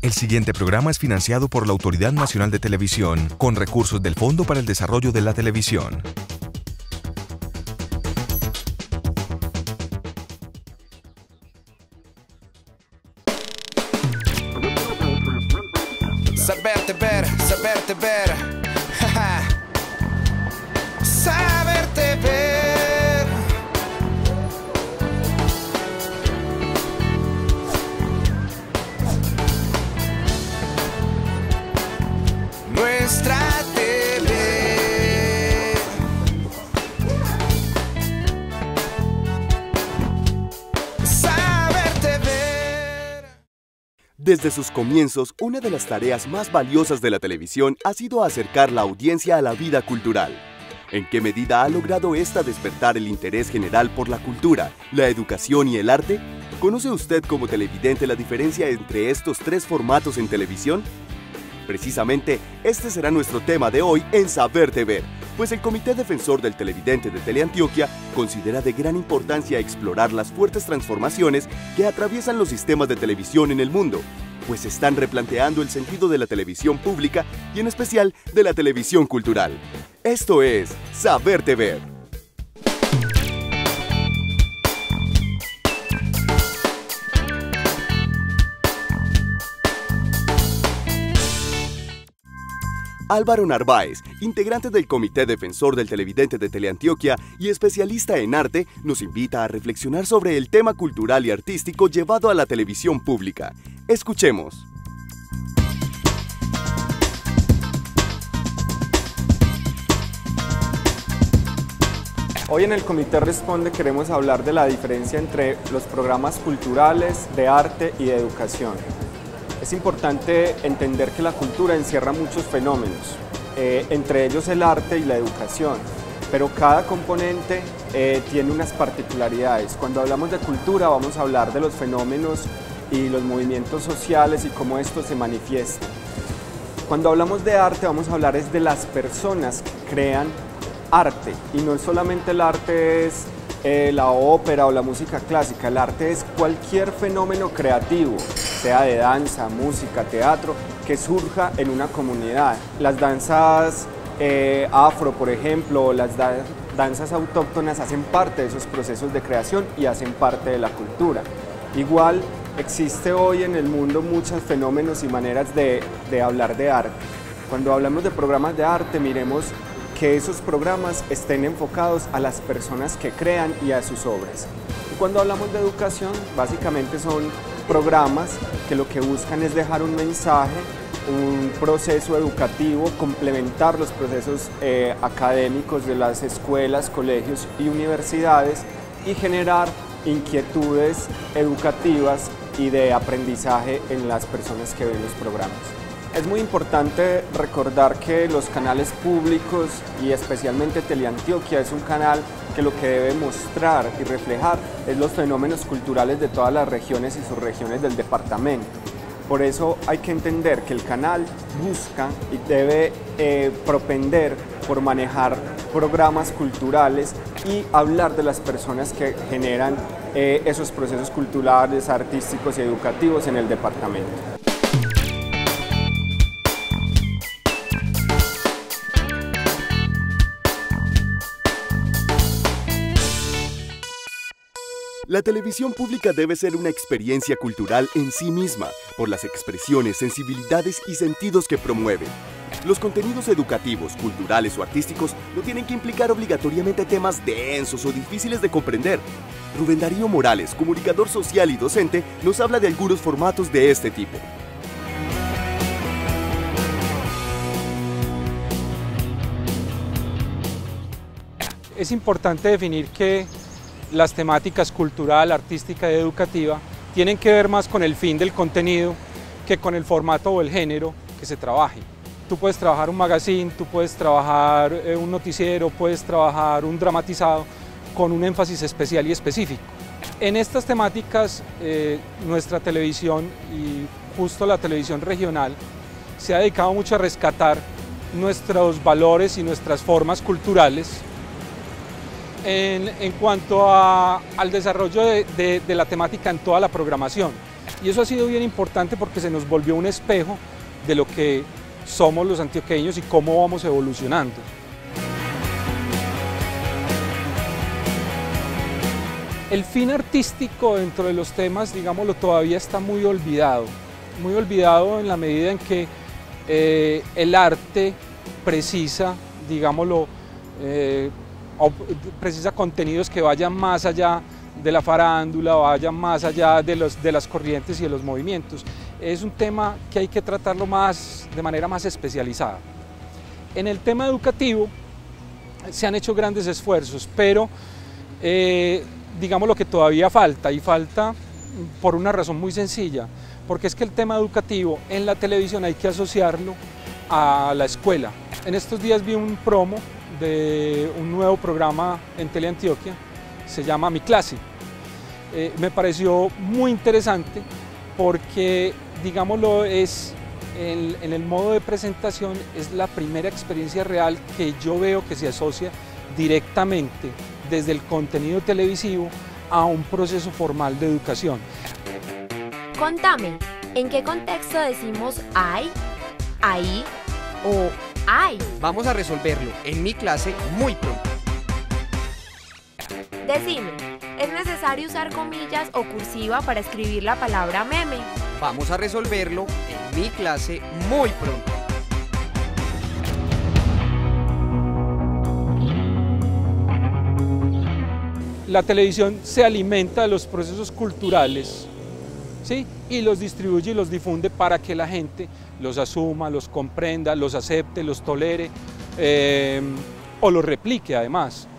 El siguiente programa es financiado por la Autoridad Nacional de Televisión con recursos del Fondo para el Desarrollo de la Televisión. Saberte ver, saberte ver. Saberte ver. Nuestra TV. Saberte ver. Desde sus comienzos, una de las tareas más valiosas de la televisión ha sido acercar la audiencia a la vida cultural. ¿En qué medida ha logrado esta despertar el interés general por la cultura, la educación y el arte? ¿Conoce usted como televidente la diferencia entre estos tres formatos en televisión? Precisamente, este será nuestro tema de hoy en Saberte Ver, pues el Comité Defensor del Televidente de Teleantioquia considera de gran importancia explorar las fuertes transformaciones que atraviesan los sistemas de televisión en el mundo, pues están replanteando el sentido de la televisión pública y en especial de la televisión cultural. Esto es Saberte Ver. Álvaro Narváez, integrante del Comité Defensor del Televidente de Teleantioquia y especialista en arte, nos invita a reflexionar sobre el tema cultural y artístico llevado a la televisión pública. Escuchemos. Hoy en el Comité Responde queremos hablar de la diferencia entre los programas culturales, de arte y de educación. Es importante entender que la cultura encierra muchos fenómenos, entre ellos el arte y la educación, pero cada componente tiene unas particularidades. Cuando hablamos de cultura vamos a hablar de los fenómenos y los movimientos sociales y cómo esto se manifiesta. Cuando hablamos de arte vamos a hablar es de las personas que crean arte, y no solamente el arte es la ópera o la música clásica, el arte es cualquier fenómeno creativo, sea de danza, música, teatro, que surja en una comunidad. Las danzas afro, por ejemplo, o las danzas autóctonas hacen parte de esos procesos de creación y hacen parte de la cultura. Igual existe hoy en el mundo muchos fenómenos y maneras de hablar de arte. Cuando hablamos de programas de arte, miremos que esos programas estén enfocados a las personas que crean y a sus obras. Y cuando hablamos de educación, básicamente son programas que lo que buscan es dejar un mensaje, un proceso educativo, complementar los procesos académicos de las escuelas, colegios y universidades y generar inquietudes educativas y de aprendizaje en las personas que ven los programas. Es muy importante recordar que los canales públicos y especialmente Teleantioquia es un canal que lo que debe mostrar y reflejar es los fenómenos culturales de todas las regiones y subregiones del departamento. Por eso hay que entender que el canal busca y debe propender por manejar programas culturales y hablar de las personas que generan esos procesos culturales, artísticos y educativos en el departamento. La televisión pública debe ser una experiencia cultural en sí misma, por las expresiones, sensibilidades y sentidos que promueve. Los contenidos educativos, culturales o artísticos no tienen que implicar obligatoriamente temas densos o difíciles de comprender. Rubén Darío Morales, comunicador social y docente, nos habla de algunos formatos de este tipo. Es importante definir que las temáticas cultural, artística y educativa tienen que ver más con el fin del contenido que con el formato o el género que se trabaje. Tú puedes trabajar un magazine, tú puedes trabajar un noticiero, puedes trabajar un dramatizado con un énfasis especial y específico. En estas temáticas, nuestra televisión y justo la televisión regional se ha dedicado mucho a rescatar nuestros valores y nuestras formas culturales en cuanto al desarrollo de la temática en toda la programación. Y eso ha sido bien importante porque se nos volvió un espejo de lo que somos los antioqueños y cómo vamos evolucionando. El fin artístico dentro de los temas, digámoslo, todavía está muy olvidado en la medida en que el arte precisa, digámoslo, precisa contenidos que vayan más allá de la farándula, vayan más allá de las corrientes y de los movimientos. Es un tema que hay que tratarlo de manera más especializada. En el tema educativo se han hecho grandes esfuerzos, pero digamos lo que todavía falta, y falta por una razón muy sencilla, porque es que el tema educativo en la televisión hay que asociarlo a la escuela. En estos días vi un promo de un nuevo programa en Teleantioquia, se llama Mi Clase. Me pareció muy interesante porque, digámoslo, en el modo de presentación es la primera experiencia real que yo veo que se asocia directamente desde el contenido televisivo a un proceso formal de educación. Contame, ¿en qué contexto decimos ay, ahí o ay? Vamos a resolverlo en Mi Clase muy pronto. Decime, ¿es necesario usar comillas o cursiva para escribir la palabra meme? Vamos a resolverlo en Mi Clase muy pronto. La televisión se alimenta de los procesos culturales, ¿sí? Y los distribuye y los difunde para que la gente los asuma, los comprenda, los acepte, los tolere o los replique además.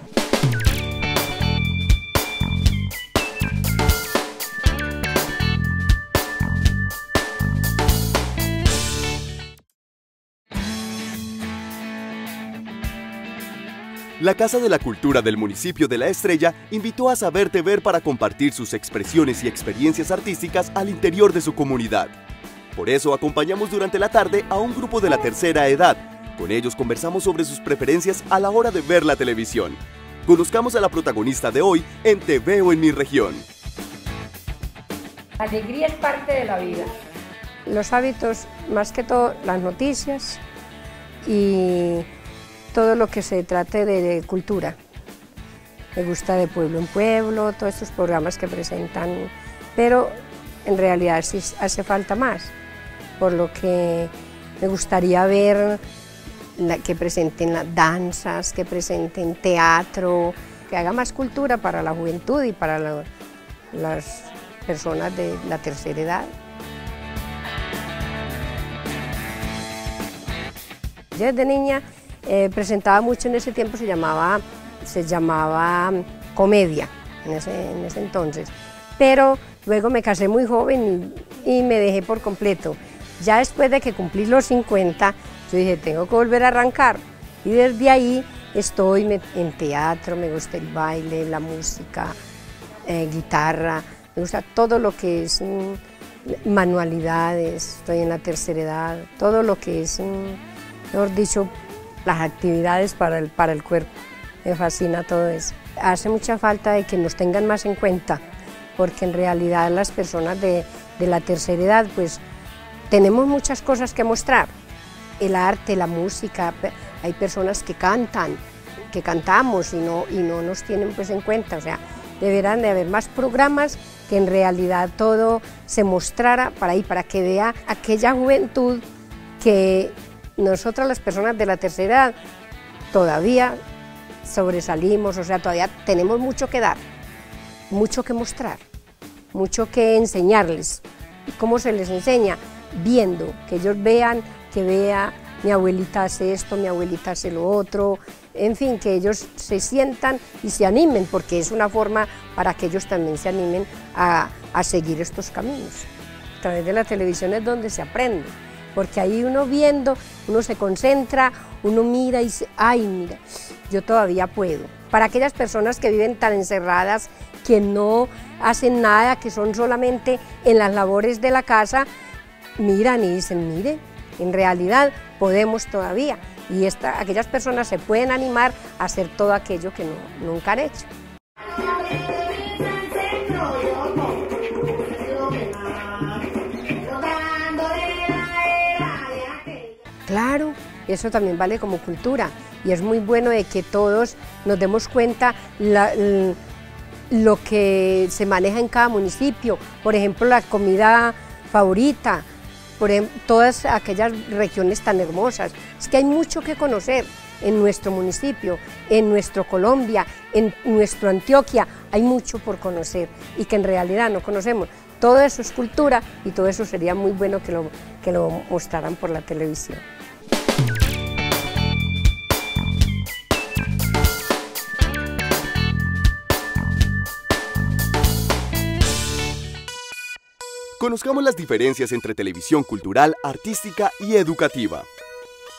La Casa de la Cultura del municipio de La Estrella invitó a Saberte Ver para compartir sus expresiones y experiencias artísticas al interior de su comunidad. Por eso acompañamos durante la tarde a un grupo de la tercera edad. Con ellos conversamos sobre sus preferencias a la hora de ver la televisión. Conozcamos a la protagonista de hoy en Te Veo en Mi Región. La alegría es parte de la vida. Los hábitos, más que todo, las noticias y todo lo que se trate de cultura. Me gusta De Pueblo en Pueblo, todos estos programas que presentan, pero en realidad sí hace falta más, por lo que me gustaría ver que presenten las danzas, que presenten teatro, que haga más cultura para la juventud y para las personas de la tercera edad. Yo desde niña presentaba mucho, en ese tiempo se llamaba comedia, en ese entonces, pero luego me casé muy joven y me dejé por completo. Ya después de que cumplí los 50, yo dije, tengo que volver a arrancar, y desde ahí estoy en teatro, me gusta el baile, la música, guitarra, me gusta todo lo que es manualidades, estoy en la tercera edad, todo lo que es, mejor dicho, las actividades para el cuerpo, me fascina todo eso. Hace mucha falta de que nos tengan más en cuenta, porque en realidad las personas de la tercera edad pues tenemos muchas cosas que mostrar, el arte, la música, hay personas que cantan, que cantamos y no nos tienen pues en cuenta, o sea, deberán de haber más programas que en realidad todo se mostrara para que vea aquella juventud que nosotras las personas de la tercera edad todavía sobresalimos, o sea, todavía tenemos mucho que dar, mucho que mostrar, mucho que enseñarles. ¿Cómo se les enseña? Viendo, que ellos vean, que vea, mi abuelita hace esto, mi abuelita hace lo otro, en fin, que ellos se sientan y se animen, porque es una forma para que ellos también se animen a seguir estos caminos. A través de la televisión es donde se aprende, porque ahí uno viendo, uno se concentra, uno mira y dice, ay, mira, yo todavía puedo. Para aquellas personas que viven tan encerradas, que no hacen nada, que son solamente en las labores de la casa, miran y dicen, mire, en realidad podemos todavía. Y aquellas personas se pueden animar a hacer todo aquello que nunca han hecho. Claro, eso también vale como cultura y es muy bueno de que todos nos demos cuenta lo que se maneja en cada municipio, por ejemplo la comida favorita, por ejemplo, todas aquellas regiones tan hermosas. Es que hay mucho que conocer en nuestro municipio, en nuestro Colombia, en nuestro Antioquia, hay mucho por conocer y que en realidad no conocemos. Todo eso es cultura y todo eso sería muy bueno que lo mostraran por la televisión. Conozcamos las diferencias entre televisión cultural, artística y educativa.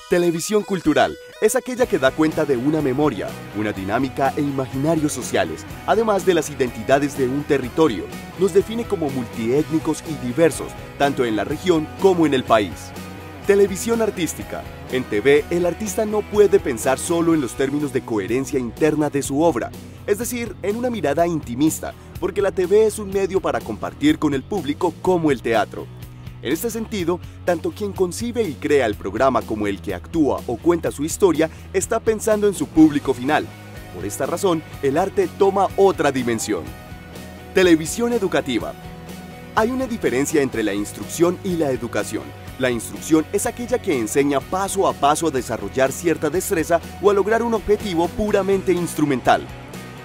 Televisión cultural es aquella que da cuenta de una memoria, una dinámica e imaginarios sociales, además de las identidades de un territorio. Nos define como multiétnicos y diversos, tanto en la región como en el país. Televisión artística. En TV, el artista no puede pensar solo en los términos de coherencia interna de su obra, es decir, en una mirada intimista, porque la TV es un medio para compartir con el público como el teatro. En este sentido, tanto quien concibe y crea el programa como el que actúa o cuenta su historia está pensando en su público final. Por esta razón, el arte toma otra dimensión. Televisión educativa. Hay una diferencia entre la instrucción y la educación. La instrucción es aquella que enseña paso a paso a desarrollar cierta destreza o a lograr un objetivo puramente instrumental.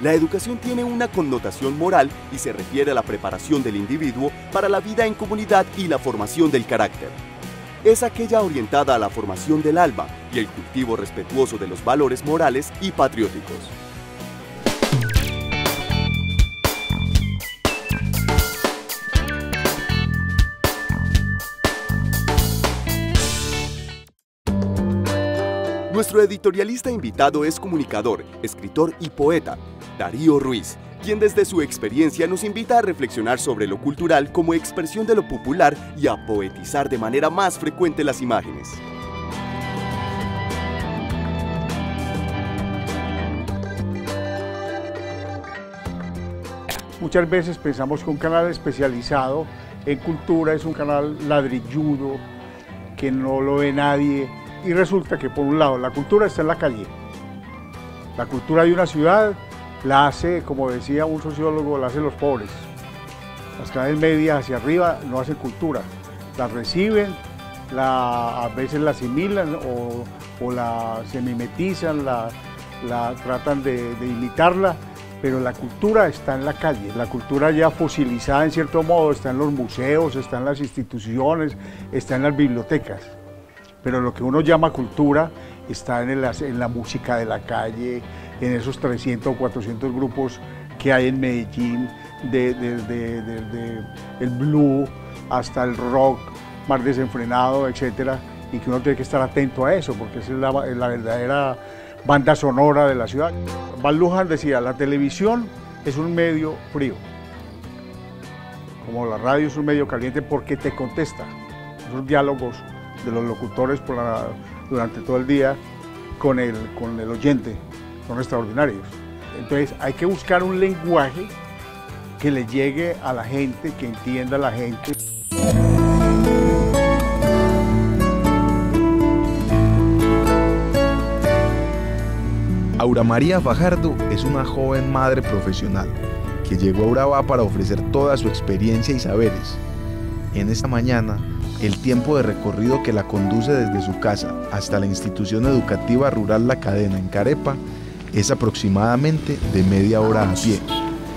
La educación tiene una connotación moral y se refiere a la preparación del individuo para la vida en comunidad y la formación del carácter. Es aquella orientada a la formación del alma y el cultivo respetuoso de los valores morales y patrióticos. Nuestro editorialista invitado es comunicador, escritor y poeta, Darío Ruiz, quien desde su experiencia nos invita a reflexionar sobre lo cultural como expresión de lo popular y a poetizar de manera más frecuente las imágenes. Muchas veces pensamos que un canal especializado en cultura es un canal ladrilludo, que no lo ve nadie, y resulta que por un lado la cultura está en la calle. La cultura de una ciudad la hace, como decía un sociólogo, la hacen los pobres. Las clases medias hacia arriba no hacen cultura, la reciben, a veces la asimilan o la se mimetizan, la tratan de imitarla, pero la cultura está en la calle. La cultura ya fosilizada en cierto modo está en los museos, está en las instituciones, está en las bibliotecas. Pero lo que uno llama cultura está en la música de la calle, en esos 300 o 400 grupos que hay en Medellín, desde el blues hasta el rock más desenfrenado, etcétera, y que uno tiene que estar atento a eso, porque esa es la verdadera banda sonora de la ciudad. Baz Luhrmann decía, la televisión es un medio frío, como la radio es un medio caliente porque te contesta. Esos diálogos de los locutores durante todo el día con el oyente son extraordinarios. Entonces hay que buscar un lenguaje que le llegue a la gente, que entienda a la gente. Aura María Fajardo es una joven madre profesional que llegó a Urabá para ofrecer toda su experiencia y saberes. En esta mañana, el tiempo de recorrido que la conduce desde su casa hasta la institución educativa rural La Cadena en Carepa es aproximadamente de media hora a pie.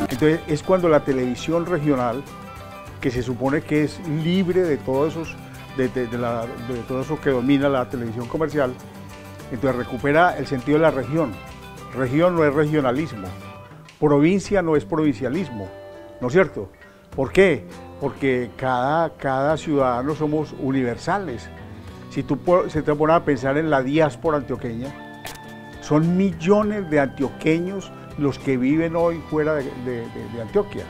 Entonces es cuando la televisión regional, que se supone que es libre de todo eso que domina la televisión comercial, entonces recupera el sentido de la región. Región no es regionalismo, provincia no es provincialismo, ¿no es cierto? ¿Por qué? Porque cada ciudadano somos universales. Si tú se te pones a pensar en la diáspora antioqueña, son millones de antioqueños los que viven hoy fuera de Antioquia.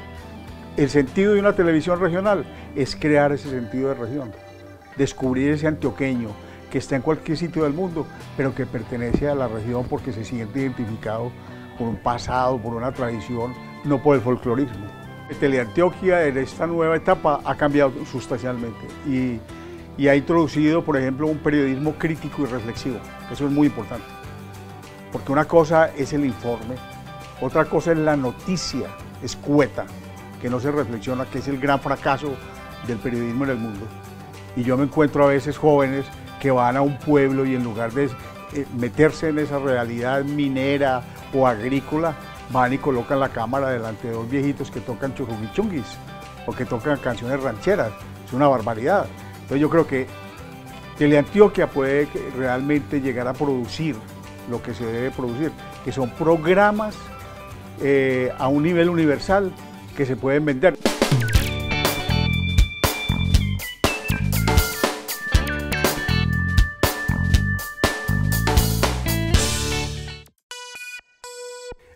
El sentido de una televisión regional es crear ese sentido de región, descubrir ese antioqueño que está en cualquier sitio del mundo, pero que pertenece a la región porque se siente identificado por un pasado, por una tradición, no por el folclorismo. Teleantioquia en esta nueva etapa ha cambiado sustancialmente y ha introducido, por ejemplo, un periodismo crítico y reflexivo. Eso es muy importante, porque una cosa es el informe, otra cosa es la noticia escueta, que no se reflexiona, que es el gran fracaso del periodismo en el mundo. Y yo me encuentro a veces jóvenes que van a un pueblo y en lugar de meterse en esa realidad minera o agrícola, van y colocan la cámara delante de dos viejitos que tocan churrumichunguis o que tocan canciones rancheras. Es una barbaridad. Entonces yo creo que Teleantioquia puede realmente llegar a producir lo que se debe producir, que son programas a un nivel universal que se pueden vender.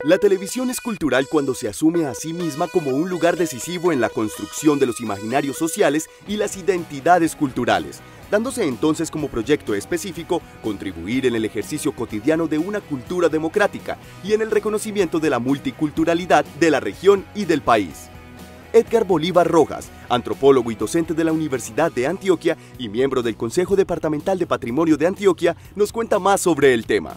La televisión es cultural cuando se asume a sí misma como un lugar decisivo en la construcción de los imaginarios sociales y las identidades culturales, dándose entonces como proyecto específico contribuir en el ejercicio cotidiano de una cultura democrática y en el reconocimiento de la multiculturalidad de la región y del país. Edgar Bolívar Rojas, antropólogo y docente de la Universidad de Antioquia y miembro del Consejo Departamental de Patrimonio de Antioquia, nos cuenta más sobre el tema.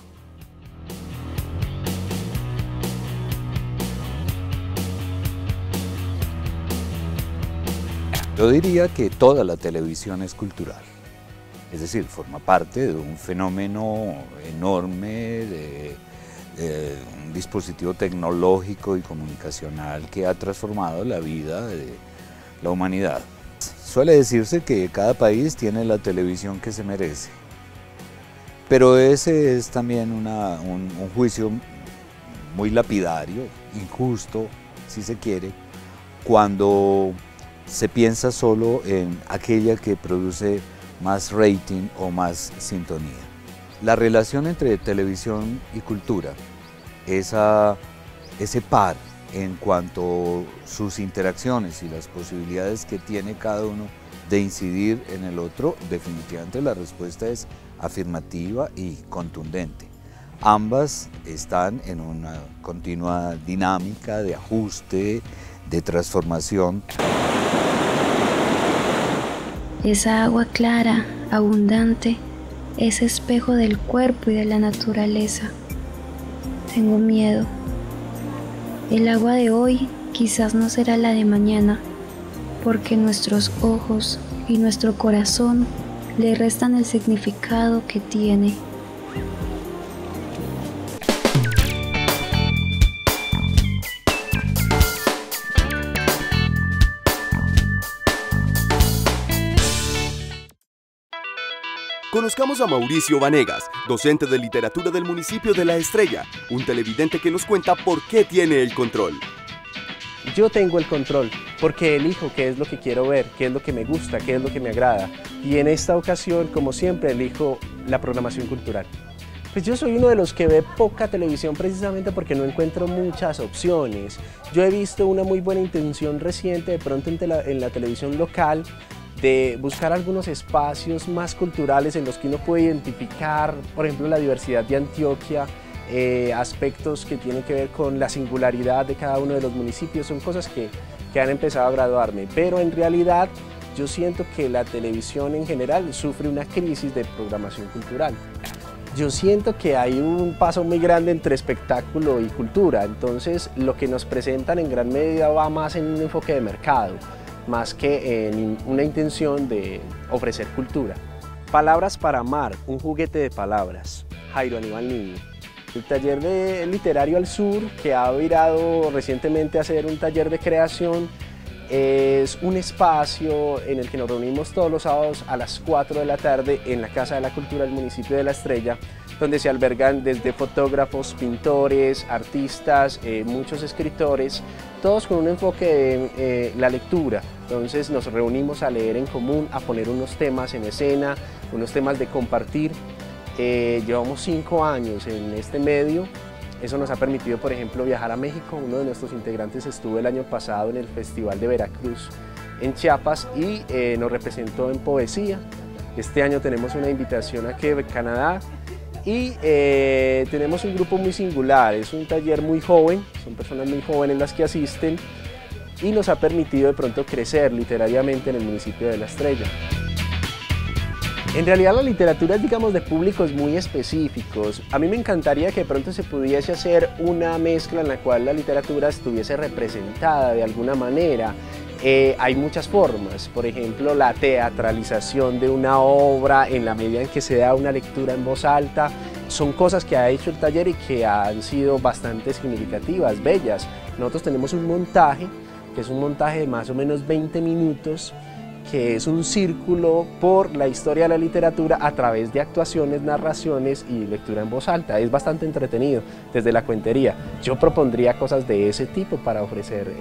Yo diría que toda la televisión es cultural, es decir, forma parte de un fenómeno enorme, de un dispositivo tecnológico y comunicacional que ha transformado la vida de la humanidad. Suele decirse que cada país tiene la televisión que se merece, pero ese es también un juicio muy lapidario, injusto, si se quiere, cuando se piensa solo en aquella que produce más rating o más sintonía. La relación entre televisión y cultura, ese par en cuanto a sus interacciones y las posibilidades que tiene cada uno de incidir en el otro, definitivamente la respuesta es afirmativa y contundente. Ambas están en una continua dinámica de ajuste, de transformación. Esa agua clara, abundante, es espejo del cuerpo y de la naturaleza. Tengo miedo. El agua de hoy quizás no será la de mañana, porque nuestros ojos y nuestro corazón le restan el significado que tiene. Conozcamos a Mauricio Vanegas, docente de literatura del municipio de La Estrella, un televidente que nos cuenta por qué tiene el control. Yo tengo el control porque elijo qué es lo que quiero ver, qué es lo que me gusta, qué es lo que me agrada. Y en esta ocasión, como siempre, elijo la programación cultural. Pues yo soy uno de los que ve poca televisión precisamente porque no encuentro muchas opciones. Yo he visto una muy buena intención reciente de pronto en la televisión local, de buscar algunos espacios más culturales en los que uno puede identificar, por ejemplo, la diversidad de Antioquia, aspectos que tienen que ver con la singularidad de cada uno de los municipios, son cosas que han empezado a graduarme, pero en realidad yo siento que la televisión en general sufre una crisis de programación cultural. Yo siento que hay un paso muy grande entre espectáculo y cultura, entonces lo que nos presentan en gran medida va más en un enfoque de mercado, más que en una intención de ofrecer cultura. Palabras para amar, un juguete de palabras, Jairo Aníbal Niño. El taller literario al sur, que ha virado recientemente a hacer un taller de creación, es un espacio en el que nos reunimos todos los sábados a las 4 de la tarde en la Casa de la Cultura del municipio de La Estrella, donde se albergan desde fotógrafos, pintores, artistas, muchos escritores, todos con un enfoque de la lectura. Entonces nos reunimos a leer en común, a poner unos temas en escena, unos temas de compartir. Llevamos 5 años en este medio. Eso nos ha permitido, por ejemplo, viajar a México. Uno de nuestros integrantes estuvo el año pasado en el Festival de Veracruz en Chiapas y nos representó en poesía. Este año tenemos una invitación a Quebec, Canadá, y tenemos un grupo muy singular. Es un taller muy joven, son personas muy jóvenes las que asisten y nos ha permitido de pronto crecer literariamente en el municipio de La Estrella. En realidad la literatura es, digamos, de públicos muy específicos. A mí me encantaría que de pronto se pudiese hacer una mezcla en la cual la literatura estuviese representada de alguna manera. Hay muchas formas, por ejemplo, la teatralización de una obra en la medida en que se da una lectura en voz alta. Son cosas que ha hecho el taller y que han sido bastante significativas, bellas. Nosotros tenemos un montaje, que es un montaje de más o menos 20 minutos, que es un círculo por la historia de la literatura a través de actuaciones, narraciones y lectura en voz alta. Es bastante entretenido desde la cuentería. Yo propondría cosas de ese tipo para ofrecer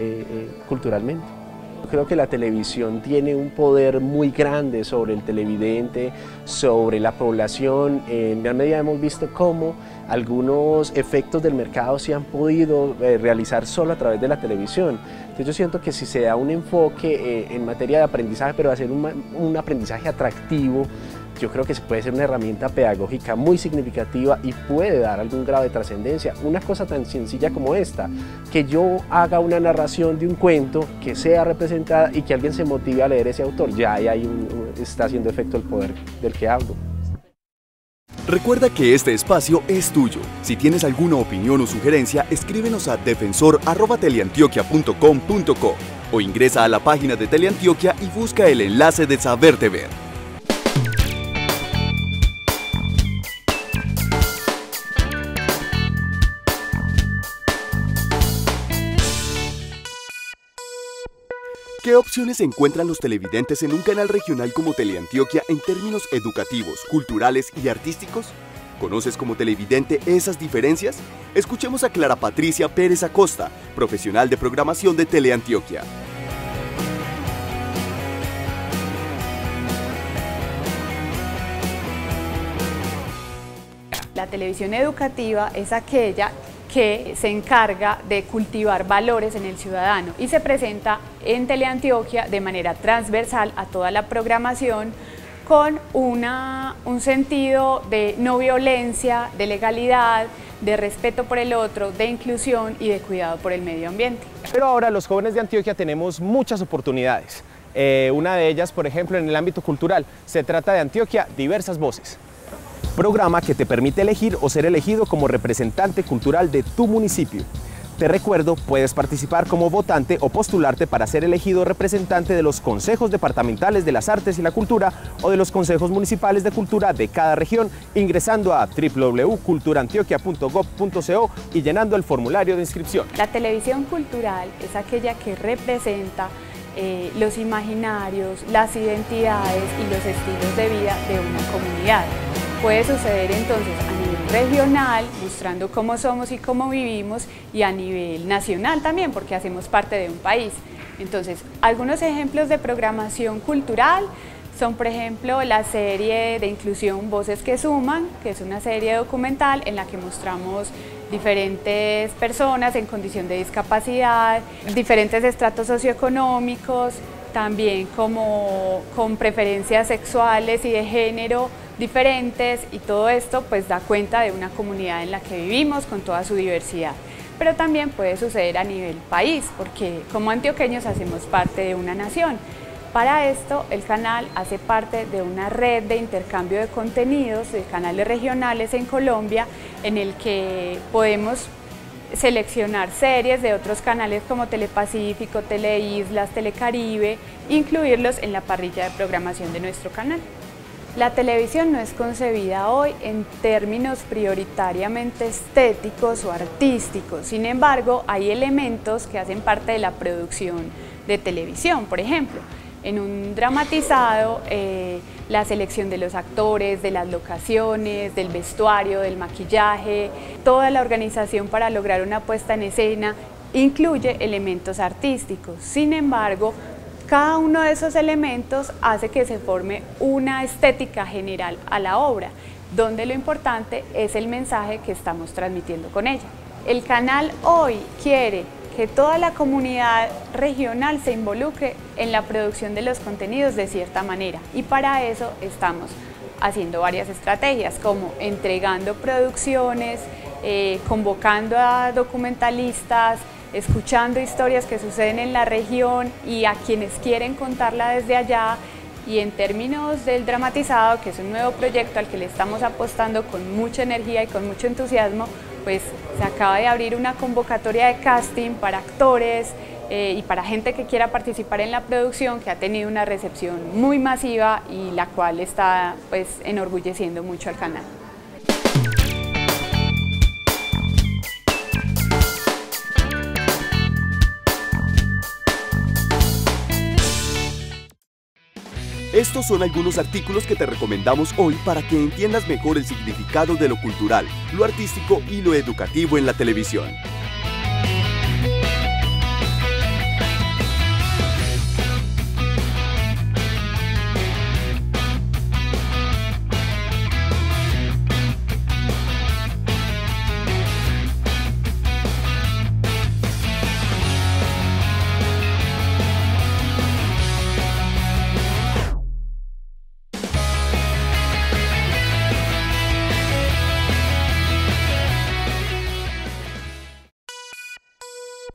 culturalmente. Creo que la televisión tiene un poder muy grande sobre el televidente, sobre la población. En gran medida hemos visto cómo algunos efectos del mercado se han podido realizar solo a través de la televisión. Entonces yo siento que si se da un enfoque en materia de aprendizaje, pero hacer un aprendizaje atractivo, yo creo que puede ser una herramienta pedagógica muy significativa y puede dar algún grado de trascendencia. Una cosa tan sencilla como esta, que yo haga una narración de un cuento que sea representada y que alguien se motive a leer ese autor, ya ahí está haciendo efecto el poder del que hablo. Recuerda que este espacio es tuyo. Si tienes alguna opinión o sugerencia, escríbenos a defensor@teleantioquia.com.co o ingresa a la página de Teleantioquia y busca el enlace de Saberte Ver. ¿Qué opciones encuentran los televidentes en un canal regional como Teleantioquia en términos educativos, culturales y artísticos? ¿Conoces como televidente esas diferencias? Escuchemos a Clara Patricia Pérez Acosta, profesional de programación de Teleantioquia. La televisión educativa es aquella que se encarga de cultivar valores en el ciudadano y se presenta en Teleantioquia de manera transversal a toda la programación con un sentido de no violencia, de legalidad, de respeto por el otro, de inclusión y de cuidado por el medio ambiente. Pero ahora los jóvenes de Antioquia tenemos muchas oportunidades. Una de ellas, por ejemplo, en el ámbito cultural, se trata de Antioquia Diversas Voces. Programa que te permite elegir o ser elegido como representante cultural de tu municipio. Te recuerdo, puedes participar como votante o postularte para ser elegido representante de los consejos departamentales de las artes y la cultura o de los consejos municipales de cultura de cada región, ingresando a www.culturaantioquia.gov.co y llenando el formulario de inscripción. La televisión cultural es aquella que representa los imaginarios, las identidades y los estilos de vida de una comunidad. Puede suceder entonces a nivel regional, mostrando cómo somos y cómo vivimos, y a nivel nacional también, porque hacemos parte de un país. Entonces, algunos ejemplos de programación cultural son, por ejemplo, la serie de inclusión Voces que Suman, que es una serie documental en la que mostramos diferentes personas en condición de discapacidad, diferentes estratos socioeconómicos, también como con preferencias sexuales y de género diferentes, y todo esto pues da cuenta de una comunidad en la que vivimos con toda su diversidad. Pero también puede suceder a nivel país, porque como antioqueños hacemos parte de una nación. Para esto el canal hace parte de una red de intercambio de contenidos de canales regionales en Colombia, en el que podemos seleccionar series de otros canales como Telepacífico, Teleislas, Telecaribe, incluirlos en la parrilla de programación de nuestro canal. La televisión no es concebida hoy en términos prioritariamente estéticos o artísticos, sin embargo hay elementos que hacen parte de la producción de televisión. Por ejemplo, en un dramatizado, la selección de los actores, de las locaciones, del vestuario, del maquillaje, toda la organización para lograr una puesta en escena incluye elementos artísticos. Sin embargo, cada uno de esos elementos hace que se forme una estética general a la obra, donde lo importante es el mensaje que estamos transmitiendo con ella. El canal hoy quiere que toda la comunidad regional se involucre en la producción de los contenidos de cierta manera, y para eso estamos haciendo varias estrategias, como entregando producciones, convocando a documentalistas, escuchando historias que suceden en la región y a quienes quieren contarla desde allá, Y en términos del dramatizado, que es un nuevo proyecto al que le estamos apostando con mucha energía y con mucho entusiasmo, pues se acaba de abrir una convocatoria de casting para actores y para gente que quiera participar en la producción, que ha tenido una recepción muy masiva y la cual está pues enorgulleciendo mucho al canal. Estos son algunos artículos que te recomendamos hoy para que entiendas mejor el significado de lo cultural, lo artístico y lo educativo en la televisión.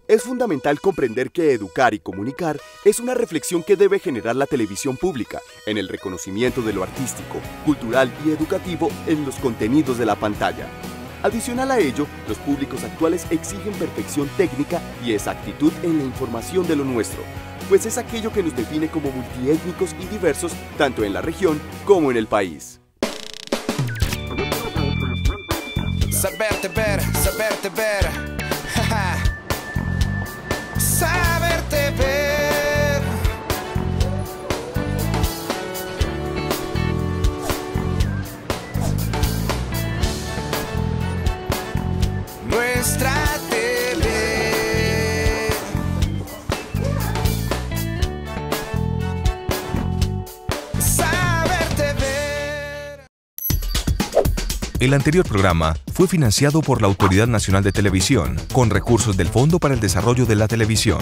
Es fundamental comprender que educar y comunicar es una reflexión que debe generar la televisión pública en el reconocimiento de lo artístico, cultural y educativo en los contenidos de la pantalla. Adicional a ello, los públicos actuales exigen perfección técnica y exactitud en la información de lo nuestro, pues es aquello que nos define como multiétnicos y diversos tanto en la región como en el país. Saberte ver, saberte ver. Saberte ver. Nuestra tele. Saberte ver. El anterior programa fue financiado por la Autoridad Nacional de Televisión, con recursos del Fondo para el Desarrollo de la Televisión.